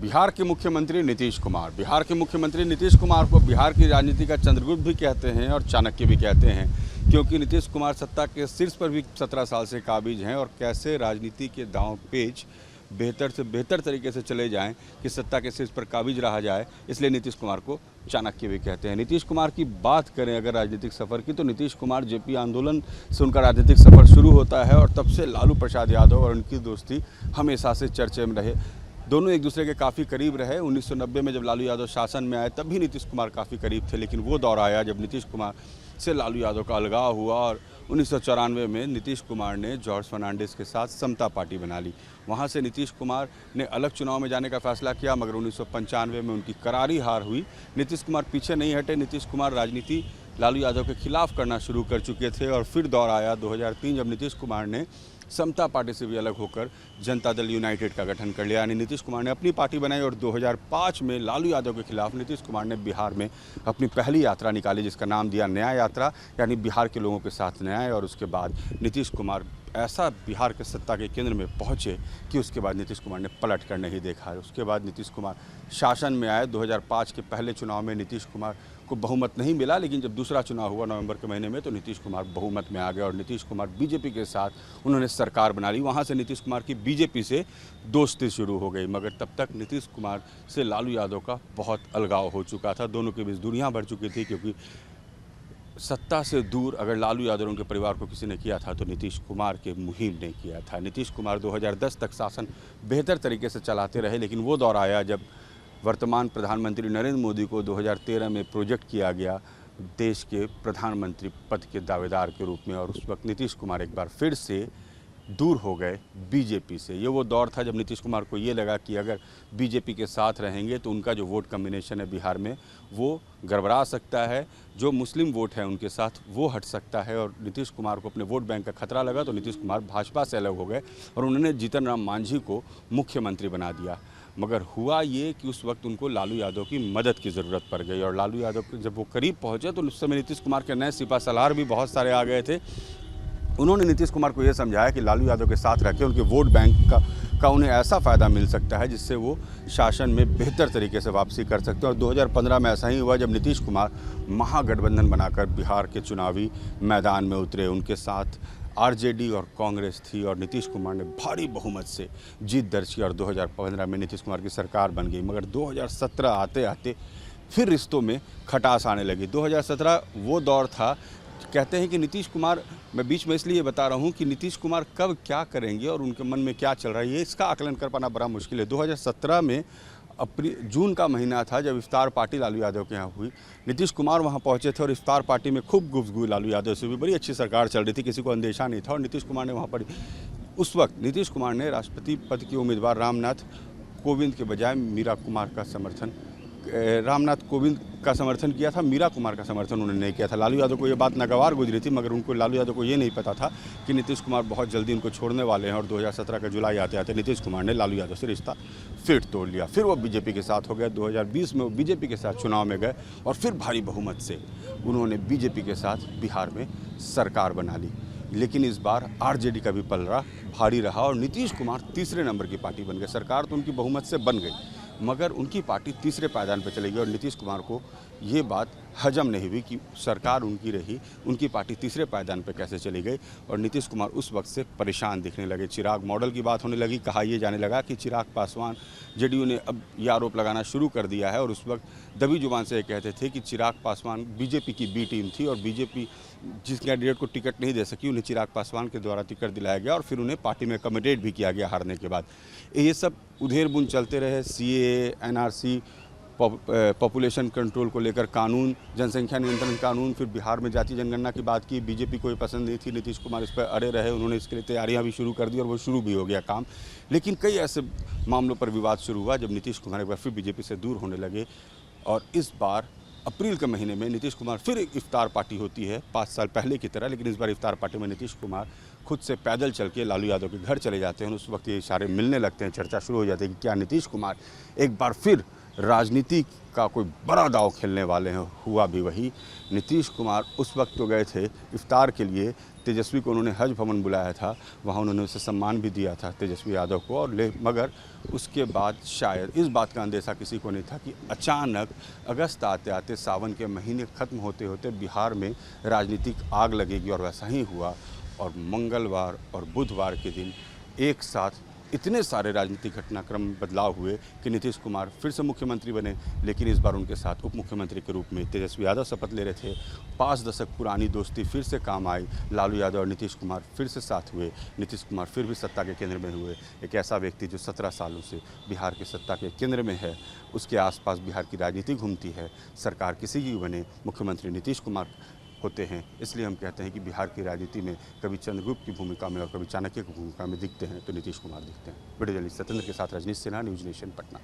बिहार के मुख्यमंत्री नीतीश कुमार को बिहार की राजनीति का चंद्रगुप्त भी कहते हैं और चाणक्य भी कहते हैं, क्योंकि नीतीश कुमार सत्ता के शीर्ष पर भी 17 साल से काबिज हैं और कैसे राजनीति के दांव पेच बेहतर से बेहतर तरीके से चले जाएं कि सत्ता के शीर्ष पर काबिज रहा जाए, इसलिए नीतीश कुमार को चाणक्य भी कहते हैं। नीतीश कुमार की बात करें अगर राजनीतिक सफ़र की, तो नीतीश कुमार जेपी आंदोलन से उनका राजनीतिक सफ़र शुरू होता है और तब से लालू प्रसाद यादव और उनकी दोस्ती हमेशा से चर्चे में रहे। दोनों एक दूसरे के काफ़ी करीब रहे। 1990 में जब लालू यादव शासन में आए तब भी नीतीश कुमार काफ़ी करीब थे, लेकिन वो दौर आया जब नीतीश कुमार से लालू यादव का अलगाव हुआ और 1994 में नीतीश कुमार ने जॉर्ज फर्नांडिस के साथ समता पार्टी बना ली। वहाँ से नीतीश कुमार ने अलग चुनाव में जाने का फैसला किया, मगर 1995 में उनकी करारी हार हुई। नीतीश कुमार पीछे नहीं हटे। नीतीश कुमार राजनीति लालू यादव के खिलाफ करना शुरू कर चुके थे और फिर दौर आया 2003 जब नीतीश कुमार ने समता पार्टी से भी अलग होकर जनता दल यूनाइटेड का गठन कर लिया। यानी नीतीश कुमार ने अपनी पार्टी बनाई और 2005 में लालू यादव के खिलाफ नीतीश कुमार ने बिहार में अपनी पहली यात्रा निकाली, जिसका नाम दिया न्याय यात्रा, यानी बिहार के लोगों के साथ न्याय। और उसके बाद नीतीश कुमार ऐसा बिहार के सत्ता के केंद्र में पहुंचे कि उसके बाद नीतीश कुमार ने पलट कर नहीं देखा। उसके बाद नीतीश कुमार शासन में आए। 2005 के पहले चुनाव में नीतीश कुमार को बहुमत नहीं मिला, लेकिन जब दूसरा चुनाव हुआ नवंबर के महीने में तो नीतीश कुमार बहुमत में आ गए और नीतीश कुमार बीजेपी के साथ उन्होंने सरकार बना ली। वहाँ से नीतीश कुमार की बीजेपी से दोस्ती शुरू हो गई, मगर तब तक नीतीश कुमार से लालू यादव का बहुत अलगाव हो चुका था। दोनों के बीच दूरियाँ बढ़ चुकी थी, क्योंकि सत्ता से दूर अगर लालू यादव और उनके परिवार को किसी ने किया था तो नीतीश कुमार के मुहिम ने किया था। नीतीश कुमार 2010 तक शासन बेहतर तरीके से चलाते रहे, लेकिन वो दौर आया जब वर्तमान प्रधानमंत्री नरेंद्र मोदी को 2013 में प्रोजेक्ट किया गया देश के प्रधानमंत्री पद के दावेदार के रूप में, और उस वक्त नीतीश कुमार एक बार फिर से दूर हो गए बीजेपी से। ये वो दौर था जब नीतीश कुमार को ये लगा कि अगर बीजेपी के साथ रहेंगे तो उनका जो वोट कम्बिनेशन है बिहार में वो गड़बड़ा सकता है, जो मुस्लिम वोट है उनके साथ वो हट सकता है। और नीतीश कुमार को अपने वोट बैंक का खतरा लगा तो नीतीश कुमार भाजपा से अलग हो गए और उन्होंने जीतन राम मांझी को मुख्यमंत्री बना दिया। मगर हुआ ये कि उस वक्त उनको लालू यादव की मदद की ज़रूरत पड़ गई और लालू यादव जब वो करीब पहुँचे तो उस समय नीतीश कुमार के नए सिपा सलार भी बहुत सारे आ गए थे। उन्होंने नीतीश कुमार को ये समझाया कि लालू यादव के साथ रख के उनके वोट बैंक का उन्हें ऐसा फ़ायदा मिल सकता है जिससे वो शासन में बेहतर तरीके से वापसी कर सकते हैं। और 2015 में ऐसा ही हुआ जब नीतीश कुमार महागठबंधन बनाकर बिहार के चुनावी मैदान में उतरे। उनके साथ आरजेडी और कांग्रेस थी और नीतीश कुमार ने भारी बहुमत से जीत दर्ज की और 2015 में नीतीश कुमार की सरकार बन गई। मगर 2017 आते आते फिर रिश्तों में खटास आने लगी। 2017 वो दौर था, कहते हैं कि नीतीश कुमार, मैं बीच में इसलिए बता रहा हूं कि नीतीश कुमार कब क्या करेंगे और उनके मन में क्या चल रहा है ये इसका आकलन कर पाना बड़ा मुश्किल है। 2017 में जून का महीना था जब इफ्तार पार्टी लालू यादव के यहाँ हुई। नीतीश कुमार वहाँ पहुँचे थे और इफ्तार पार्टी में खूब गुफ्तगू लालू यादव से भी, बड़ी अच्छी सरकार चल रही थी, किसी को अंदेशा नहीं था। और नीतीश कुमार ने वहाँ पर उस वक्त नीतीश कुमार ने राष्ट्रपति पद के उम्मीदवार रामनाथ कोविंद के बजाय मीरा कुमार का समर्थन किया था। मीरा कुमार का समर्थन उन्होंने नहीं किया था। लालू यादव को ये बात नागवार गुजरी थी, मगर उनको लालू यादव को ये नहीं पता था कि नीतीश कुमार बहुत जल्दी उनको छोड़ने वाले हैं। और 2017 का जुलाई आते आते नीतीश कुमार ने लालू यादव से रिश्ता फिर तोड़ लिया। फिर वो बीजेपी के साथ हो गया। 2020 में वो बीजेपी के साथ चुनाव में गए और फिर भारी बहुमत से उन्होंने बीजेपी के साथ बिहार में सरकार बना ली। लेकिन इस बार आरजेडी का भी पलड़ा भारी रहा और नीतीश कुमार तीसरे नंबर की पार्टी बन गए। सरकार तो उनकी बहुमत से बन गई, मगर उनकी पार्टी तीसरे पायदान पर चली गई और नीतीश कुमार को ये बात हजम नहीं हुई कि सरकार उनकी रही, उनकी पार्टी तीसरे पायदान पर कैसे चली गई। और नीतीश कुमार उस वक्त से परेशान दिखने लगे। चिराग मॉडल की बात होने लगी। कहा यह जाने लगा कि चिराग पासवान, जेडीयू ने अब यह आरोप लगाना शुरू कर दिया है और उस वक्त दबी जुबान से ये कहते थे कि चिराग पासवान बीजेपी की बी टीम थी और बीजेपी जिस कैंडिडेट को टिकट नहीं दे सकी उन्हें चिराग पासवान के द्वारा टिकट दिलाया गया और फिर उन्हें पार्टी में कमिटेड भी किया गया हारने के बाद। ये सब उधेर बुन चलते रहे। सीएए, एनआरसी, पॉपुलेशन कंट्रोल को लेकर कानून, जनसंख्या नियंत्रण कानून, फिर बिहार में जाति जनगणना की बात की। बीजेपी को ये पसंद नहीं थी। नीतीश कुमार इस पर अड़े रहे। उन्होंने इसके लिए तैयारियां भी शुरू कर दी और वो शुरू भी हो गया काम। लेकिन कई ऐसे मामलों पर विवाद शुरू हुआ जब नीतीश कुमार एक बार फिर बीजेपी से दूर होने लगे। और इस बार अप्रैल के महीने में नीतीश कुमार फिर एक इफ्तार पार्टी होती है 5 साल पहले की तरह, लेकिन इस बार इफ्तार पार्टी में नीतीश कुमार खुद से पैदल चल के लालू यादव के घर चले जाते हैं। उस वक्त ये इशारे मिलने लगते हैं, चर्चा शुरू हो जाती है कि क्या नीतीश कुमार एक बार फिर राजनीति का कोई बड़ा दांव खेलने वाले हैं, हुआ भी वही। नीतीश कुमार उस वक्त तो गए थे इफ्तार के लिए, तेजस्वी को उन्होंने हज भवन बुलाया था, वहाँ उन्होंने उसे सम्मान भी दिया था तेजस्वी यादव को, और मगर उसके बाद शायद इस बात का अंदेशा किसी को नहीं था कि अचानक अगस्त आते आते, सावन के महीने ख़त्म होते होते बिहार में राजनीतिक आग लगेगी। और वैसा ही हुआ, और मंगलवार और बुधवार के दिन एक साथ इतने सारे राजनीतिक घटनाक्रम बदलाव हुए कि नीतीश कुमार फिर से मुख्यमंत्री बने। लेकिन इस बार उनके साथ उप मुख्यमंत्री के रूप में तेजस्वी यादव शपथ ले रहे थे। 5 दशक पुरानी दोस्ती फिर से काम आई। लालू यादव और नीतीश कुमार फिर से साथ हुए। नीतीश कुमार फिर भी सत्ता के केंद्र में हुए। एक ऐसा व्यक्ति जो 17 सालों से बिहार के सत्ता के केंद्र में है, उसके आसपास बिहार की राजनीति घूमती है। सरकार किसी की बने, मुख्यमंत्री नीतीश कुमार होते हैं। इसलिए हम कहते हैं कि बिहार की राजनीति में कभी चंद्रगुप्त की भूमिका में और कभी चाणक्य की भूमिका में दिखते हैं तो नीतीश कुमार दिखते हैं। वीडियो जर्नलिस्ट सत्येंद्र के साथ रजनीश सिन्हा, न्यूज़ नेशन, पटना।